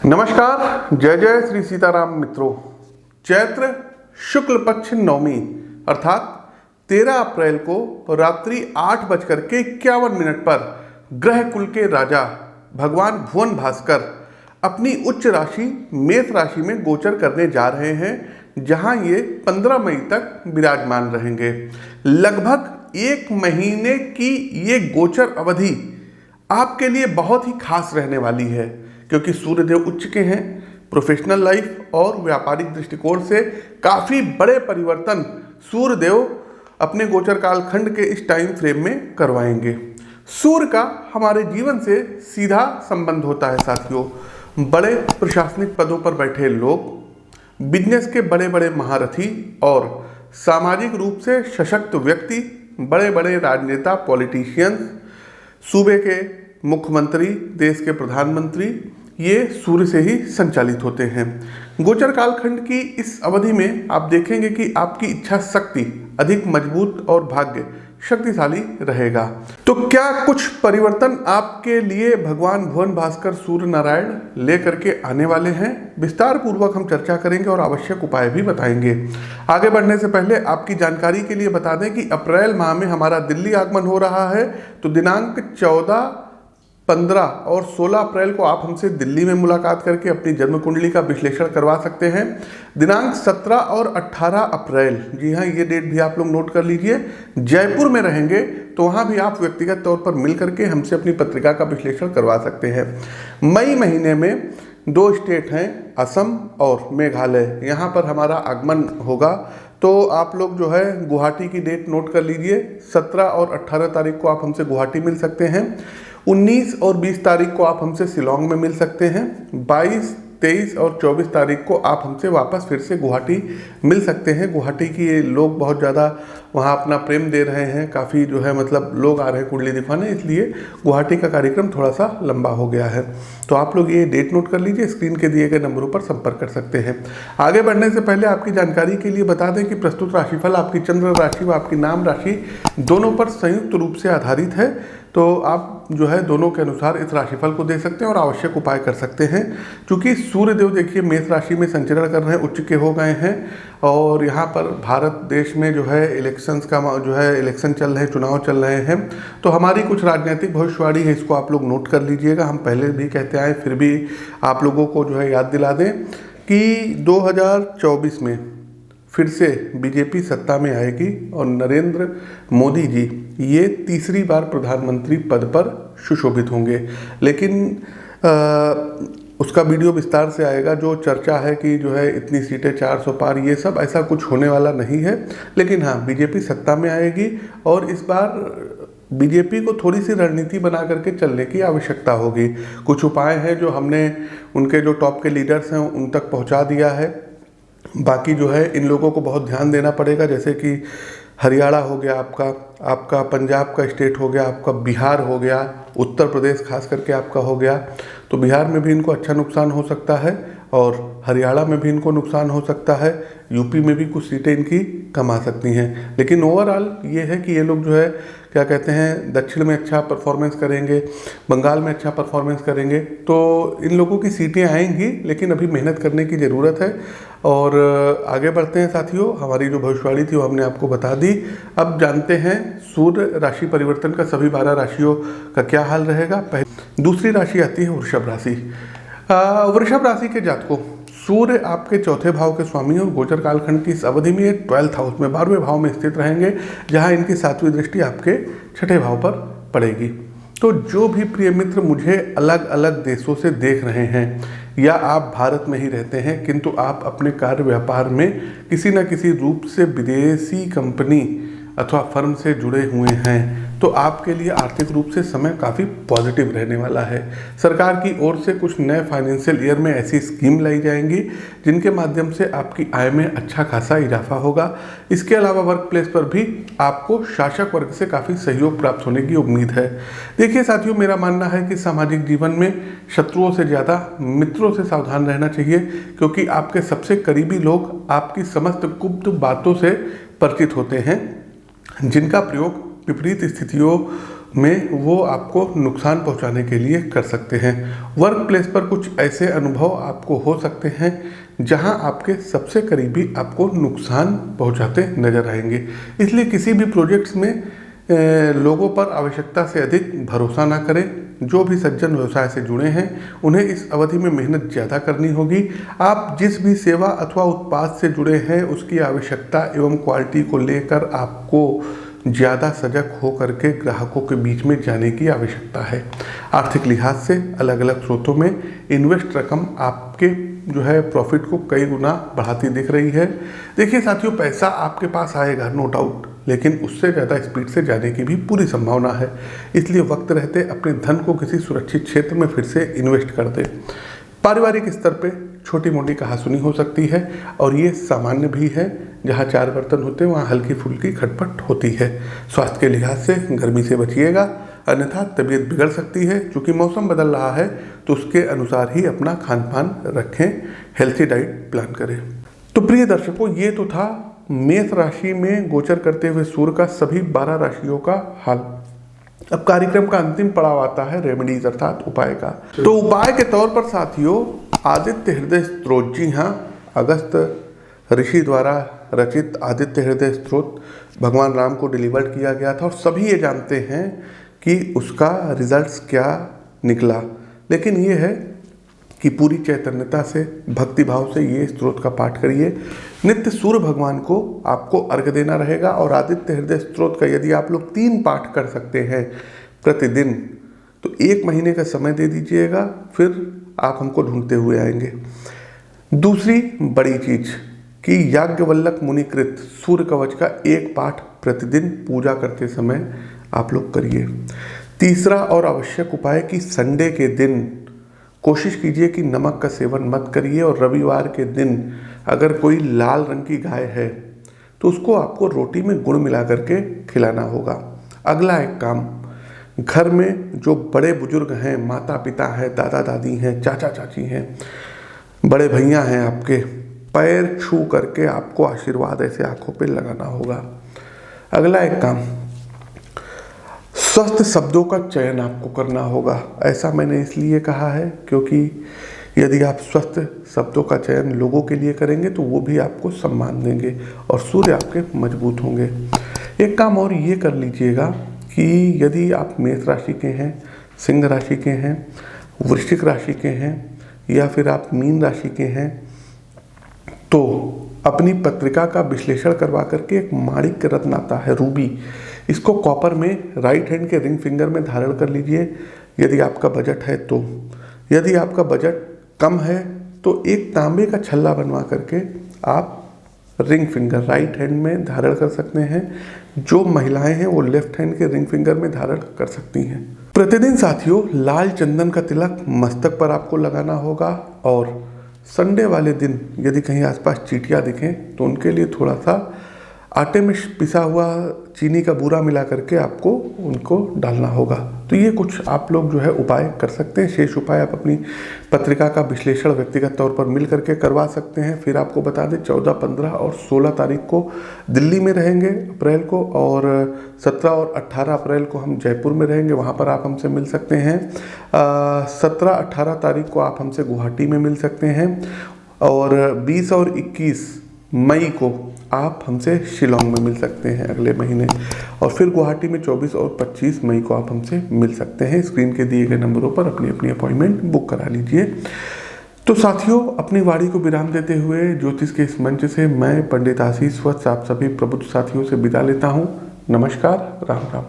नमस्कार, जय जय श्री सीताराम मित्रों। चैत्र शुक्ल पक्ष नवमी अर्थात 13 अप्रैल को रात्रि 8:51 पर ग्रह कुल के राजा भगवान भुवन भास्कर अपनी उच्च राशि मेष राशि में गोचर करने जा रहे हैं, जहां ये 15 मई तक विराजमान रहेंगे। लगभग 1 महीने की ये गोचर अवधि आपके लिए बहुत ही खास रहने वाली है, क्योंकि सूर्यदेव उच्च के हैं। प्रोफेशनल लाइफ और व्यापारिक दृष्टिकोण से काफ़ी बड़े परिवर्तन सूर्यदेव अपने गोचर कालखंड के इस टाइम फ्रेम में करवाएंगे। सूर्य का हमारे जीवन से सीधा संबंध होता है साथियों। बड़े प्रशासनिक पदों पर बैठे लोग, बिजनेस के बड़े बड़े महारथी और सामाजिक रूप से सशक्त व्यक्ति, बड़े बड़े राजनेता, पॉलिटिशियंस, सूबे के मुख्यमंत्री, देश के प्रधानमंत्री, ये सूर्य से ही संचालित होते हैं। गोचर कालखंड की इस अवधि में आप देखेंगे कि आपकी इच्छा शक्ति अधिक मजबूत और भाग्य शक्तिशाली रहेगा। तो क्या कुछ परिवर्तन आपके लिए भगवान भुवन भास्कर सूर्य नारायण लेकर के आने वाले हैं? विस्तार पूर्वक हम चर्चा करेंगे और आवश्यक उपाय भी बताएंगे। आगे बढ़ने से पहले आपकी जानकारी के लिए बता दें कि अप्रैल माह में हमारा दिल्ली आगमन हो रहा है। तो दिनांक 14, 15 और 16 अप्रैल को आप हमसे दिल्ली में मुलाकात करके अपनी जन्म कुंडली का विश्लेषण करवा सकते हैं। दिनांक 17 और 18 अप्रैल, जी हाँ, ये डेट भी आप लोग नोट कर लीजिए, जयपुर में रहेंगे। तो वहाँ भी आप व्यक्तिगत तौर पर मिल करके हमसे अपनी पत्रिका का विश्लेषण करवा सकते हैं। मई महीने में 2 स्टेट हैं, असम और मेघालय, यहाँ पर हमारा आगमन होगा। तो आप लोग जो है गुवाहाटी की डेट नोट कर लीजिए। 17 और 18 तारीख को आप हमसे गुवाहाटी मिल सकते हैं। 19 और 20 तारीख को आप हमसे शिलोंग में मिल सकते हैं। 22, 23 और 24 तारीख को आप हमसे वापस फिर से गुवाहाटी मिल सकते हैं। गुवाहाटी की लोग बहुत ज़्यादा वहाँ अपना प्रेम दे रहे हैं, काफ़ी जो है मतलब लोग आ रहे हैं कुंडली दिखाने, इसलिए गुवाहाटी का कार्यक्रम थोड़ा सा लंबा हो गया है। तो आप लोग ये डेट नोट कर लीजिए, स्क्रीन के दिए गए नंबरों पर संपर्क कर सकते हैं। आगे बढ़ने से पहले आपकी जानकारी के लिए बता दें कि प्रस्तुत राशिफल आपकी चंद्र राशि व आपकी नाम राशि दोनों पर संयुक्त रूप से आधारित है। तो आप जो है दोनों के अनुसार इस राशिफल को दे सकते हैं और आवश्यक उपाय कर सकते हैं। क्योंकि सूर्यदेव देखिए मेष राशि में संचरण कर रहे हैं, उच्च के हो गए हैं, और यहाँ पर भारत देश में जो है इलेक्शंस का जो है इलेक्शन चल रहे हैं, चुनाव चल रहे हैं। तो हमारी कुछ राजनीतिक भविष्यवाणी है, इसको आप लोग नोट कर लीजिएगा। हम पहले भी कहते आए, फिर भी आप लोगों को जो है याद दिला दें कि 2024 में फिर से बीजेपी सत्ता में आएगी और नरेंद्र मोदी जी ये तीसरी बार प्रधानमंत्री पद पर सुशोभित होंगे। लेकिन उसका वीडियो विस्तार से आएगा। जो चर्चा है कि जो है इतनी सीटें 400 पार, ये सब ऐसा कुछ होने वाला नहीं है। लेकिन हाँ, बीजेपी सत्ता में आएगी और इस बार बीजेपी को थोड़ी सी रणनीति बना करके चलने की आवश्यकता होगी। कुछ उपाय हैं जो हमने उनके जो टॉप के लीडर्स हैं उन तक पहुंचा दिया है। बाकी जो है इन लोगों को बहुत ध्यान देना पड़ेगा, जैसे कि हरियाणा हो गया आपका पंजाब का स्टेट हो गया, आपका बिहार हो गया, उत्तर प्रदेश खास करके आपका हो गया। तो बिहार में भी इनको अच्छा नुकसान हो सकता है और हरियाणा में भी इनको नुकसान हो सकता है। यूपी में भी कुछ सीटें इनकी कम आ सकती हैं। लेकिन ओवरऑल ये है कि ये लोग जो है क्या कहते हैं, दक्षिण में अच्छा परफॉर्मेंस करेंगे, बंगाल में अच्छा परफॉर्मेंस करेंगे। तो इन लोगों की सीटें आएंगी, लेकिन अभी मेहनत करने की ज़रूरत है। और आगे बढ़ते हैं साथियों, हमारी जो भविष्यवाणी थी वो हमने आपको बता दी। अब जानते हैं सूर्य राशि परिवर्तन का सभी 12 राशियों का क्या हाल रहेगा। दूसरी राशि आती है वृषभ राशि। वृषभ राशि के जातकों, सूर्य आपके चौथे भाव के स्वामी और गोचर कालखंड की इस अवधि में 12th हाउस में 12वें भाव में स्थित रहेंगे, जहां इनकी 7वीं दृष्टि आपके 6ठे भाव पर पड़ेगी। तो जो भी प्रिय मित्र मुझे अलग अलग देशों से देख रहे हैं या आप भारत में ही रहते हैं किंतु आप अपने कार्य व्यापार में किसी न किसी रूप से विदेशी कंपनी अथवा फर्म से जुड़े हुए हैं, तो आपके लिए आर्थिक रूप से समय काफ़ी पॉजिटिव रहने वाला है। सरकार की ओर से कुछ नए फाइनेंशियल ईयर में ऐसी स्कीम लाई जाएंगी जिनके माध्यम से आपकी आय में अच्छा खासा इजाफा होगा। इसके अलावा वर्क प्लेस पर भी आपको शासक वर्ग से काफ़ी सहयोग प्राप्त होने की उम्मीद है। देखिए साथियों, मेरा मानना है कि सामाजिक जीवन में शत्रुओं से ज़्यादा मित्रों से सावधान रहना चाहिए, क्योंकि आपके सबसे करीबी लोग आपकी समस्त गुप्त बातों से परिचित होते हैं, जिनका प्रयोग विपरीत स्थितियों में वो आपको नुकसान पहुंचाने के लिए कर सकते हैं। वर्क प्लेस पर कुछ ऐसे अनुभव आपको हो सकते हैं जहां आपके सबसे करीबी आपको नुकसान पहुंचाते नजर आएंगे। इसलिए किसी भी प्रोजेक्ट्स में लोगों पर आवश्यकता से अधिक भरोसा ना करें। जो भी सज्जन व्यवसाय से जुड़े हैं उन्हें इस अवधि में मेहनत ज़्यादा करनी होगी। आप जिस भी सेवा अथवा उत्पाद से जुड़े हैं उसकी आवश्यकता एवं क्वालिटी को लेकर आपको ज़्यादा सजग हो करके ग्राहकों के बीच में जाने की आवश्यकता है। आर्थिक लिहाज से अलग अलग स्रोतों में इन्वेस्ट रकम आपके जो है प्रॉफिट को कई गुना बढ़ाती दिख रही है। देखिए साथियों, पैसा आपके पास आएगा नो डाउट, लेकिन उससे ज़्यादा स्पीड से जाने की भी पूरी संभावना है। इसलिए वक्त रहते अपने धन को किसी सुरक्षित क्षेत्र में फिर से इन्वेस्ट कर दें। पारिवारिक स्तर पे छोटी मोटी कहासुनी हो सकती है और ये सामान्य भी है। जहाँ 4 बर्तन होते हैं वहाँ हल्की फुल्की खटपट होती है। स्वास्थ्य के लिहाज से गर्मी से बचिएगा, अन्यथा तबीयत बिगड़ सकती है। चूँकि मौसम बदल रहा है तो उसके अनुसार ही अपना खान पान रखें, हेल्थी डाइट प्लान करें। तो प्रिय दर्शकों, ये तो था मेष राशि में गोचर करते हुए सूर्य का सभी 12 राशियों का हाल। अब कार्यक्रम का अंतिम पड़ाव आता है रेमेडीज अर्थात उपाय का। तो उपाय के तौर पर साथियों, आदित्य हृदय स्तोत्र, जी हाँ, अगस्त ऋषि द्वारा रचित आदित्य हृदय स्तोत्र भगवान राम को डिलीवर्ड किया गया था और सभी ये जानते हैं कि उसका रिजल्ट्स क्या निकला। लेकिन ये है कि पूरी चैतन्यता से, भक्ति भाव से ये स्तोत्र का पाठ करिए। नित्य सूर्य भगवान को आपको अर्घ्य देना रहेगा और आदित्य हृदय स्तोत्र का यदि आप लोग 3 पाठ कर सकते हैं प्रतिदिन तो 1 महीने का समय दे दीजिएगा, फिर आप हमको ढूंढते हुए आएंगे। दूसरी बड़ी चीज कि याज्ञवल्क्य मुनिकृत सूर्य कवच का 1 पाठ प्रतिदिन पूजा करते समय आप लोग करिए। तीसरा और आवश्यक उपाय कि संडे के दिन कोशिश कीजिए कि नमक का सेवन मत करिए और रविवार के दिन अगर कोई लाल रंग की गाय है तो उसको आपको रोटी में गुड़ मिला करके खिलाना होगा। अगला एक काम, घर में जो बड़े बुजुर्ग हैं, माता पिता हैं, दादा दादी हैं, चाचा चाची हैं, बड़े भैया हैं, आपके पैर छू करके आपको आशीर्वाद ऐसे आंखों पे लगाना होगा। अगला एक काम, स्वस्थ शब्दों का चयन आपको करना होगा। ऐसा मैंने इसलिए कहा है क्योंकि यदि आप स्वस्थ शब्दों का चयन लोगों के लिए करेंगे तो वो भी आपको सम्मान देंगे और सूर्य आपके मजबूत होंगे। एक काम और ये कर लीजिएगा कि यदि आप मेष राशि के हैं, सिंह राशि के हैं, वृश्चिक राशि के हैं या फिर आप मीन राशि के हैं तो अपनी पत्रिका का विश्लेषण करवा करके एक माणिक्य रत्न आता है रूबी, इसको कॉपर में राइट हैंड के रिंग फिंगर में धारण कर लीजिए यदि आपका बजट है तो। यदि आपका बजट कम है तो एक तांबे का छल्ला बनवा करके आप रिंग फिंगर राइट हैंड में धारण कर सकते हैं। जो महिलाएं हैं वो लेफ्ट हैंड के रिंग फिंगर में धारण कर सकती हैं। प्रतिदिन साथियों लाल चंदन का तिलक मस्तक पर आपको लगाना होगा और संडे वाले दिन यदि कहीं आसपास चींटियां दिखें तो उनके लिए थोड़ा सा आटे में पिसा हुआ चीनी का बूरा मिला करके आपको उनको डालना होगा। तो ये कुछ आप लोग जो है उपाय कर सकते हैं। शेष उपाय आप अपनी पत्रिका का विश्लेषण व्यक्तिगत तौर पर मिल करके करवा सकते हैं। फिर आपको बता दें 14, 15 और 16 तारीख को दिल्ली में रहेंगे अप्रैल को, और 17 और 18 अप्रैल को हम जयपुर में रहेंगे, वहाँ पर आप हमसे मिल सकते हैं। 17, 18 तारीख को आप हमसे गुवाहाटी में मिल सकते हैं और 20 और 21 मई को आप हमसे शिलोंग में मिल सकते हैं अगले महीने, और फिर गुवाहाटी में 24 और 25 मई को आप हमसे मिल सकते हैं। स्क्रीन के दिए गए नंबरों पर अपनी अपनी अपॉइंटमेंट बुक करा लीजिए। तो साथियों अपनी वाणी को विराम देते हुए ज्योतिष के इस मंच से मैं पंडित आशीष वत्स आप सभी प्रबुद्ध साथियों से विदा लेता हूँ। नमस्कार, राम राम।